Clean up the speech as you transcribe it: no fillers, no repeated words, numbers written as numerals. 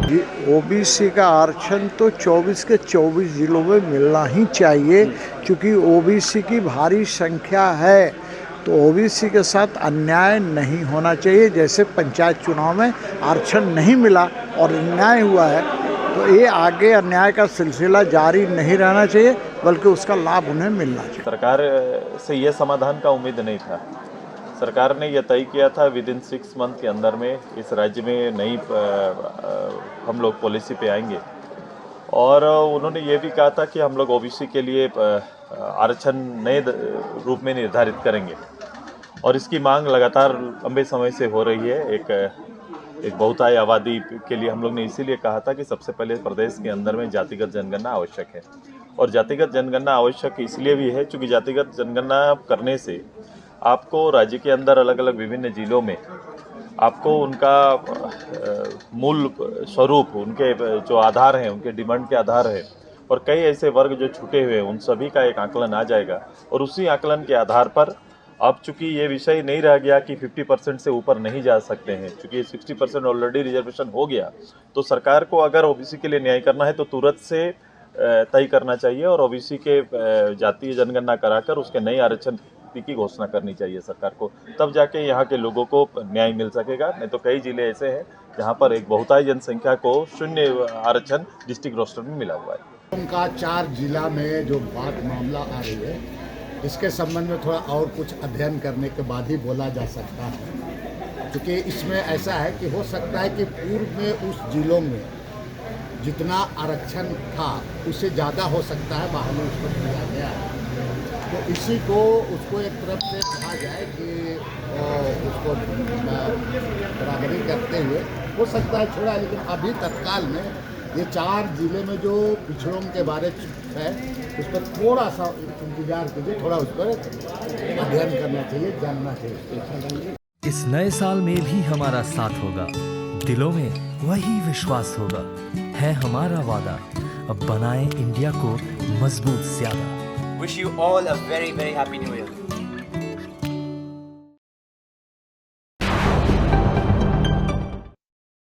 OBC का आरक्षण तो 24 के 24 जिलों में मिलना ही चाहिए, क्योंकि ओबीसी की भारी संख्या है। तो ओबीसी के साथ अन्याय नहीं होना चाहिए। जैसे पंचायत चुनाव में आरक्षण नहीं मिला और अन्याय हुआ है, तो ये आगे अन्याय का सिलसिला जारी नहीं रहना चाहिए, बल्कि उसका लाभ उन्हें मिलना चाहिए। सरकार से यह समाधान का उम्मीद नहीं था। सरकार ने यह तय किया था विद इन 6 मंथ के अंदर में इस राज्य में नई हम लोग पॉलिसी पे आएंगे, और उन्होंने ये भी कहा था कि हम लोग ओबीसी के लिए आरक्षण नए रूप में निर्धारित करेंगे, और इसकी मांग लगातार लंबे समय से हो रही है। एक बहुतायत आबादी के लिए हम लोग ने इसीलिए कहा था कि सबसे पहले प्रदेश के अंदर में जातिगत जनगणना आवश्यक है, और जातिगत जनगणना आवश्यक इसलिए भी है क्योंकि जातिगत जनगणना करने से आपको राज्य के अंदर अलग अलग विभिन्न जिलों में आपको उनका मूल स्वरूप, उनके जो आधार हैं, उनके डिमांड के आधार है, और कई ऐसे वर्ग जो छूटे हुए हैं उन सभी का एक आकलन आ जाएगा। और उसी आकलन के आधार पर अब चूंकि ये विषय नहीं रह गया कि 50% से ऊपर नहीं जा सकते हैं, चूंकि 60% ऑलरेडी रिजर्वेशन हो गया, तो सरकार को अगर ओबीसी के लिए न्याय करना है तो तुरंत से तय करना चाहिए और ओबीसी के जातीय जनगणना कराकर उसके नए आरक्षण की घोषणा करनी चाहिए सरकार को। तब जाके यहाँ के लोगों को न्याय मिल सकेगा। नहीं तो कई जिले ऐसे हैं जहाँ पर एक बहुतायत जनसंख्या को 0 आरक्षण डिस्ट्रिक्ट रोस्टर में मिला हुआ है। उनका 4 जिला में जो बात मामला आ रही है, इसके संबंध में थोड़ा और कुछ अध्ययन करने के बाद ही बोला जा सकता है, क्योंकि इसमें ऐसा है कि हो सकता है कि पूर्व में उस जिलों में जितना आरक्षण था उससे ज़्यादा हो सकता है बाद में उसको दिया गया है। तो इसी को उसको एक तरफ से कहा जाए कि उसको बराबरी करते हुए हो सकता है छोड़ा, लेकिन अभी तत्काल में ये 4 जिले में जो पिछड़ों के बारे है उस पर थोड़ा सा इंतजार कीजिए, थोड़ा उस पर अध्ययन करना चाहिए, जानना चाहिए। इस नए साल में भी हमारा साथ होगा, दिलों में वही विश्वास होगा, है हमारा वादा, अब बनाए इंडिया को मजबूत ज्यादा। Wish you all a very happy new year.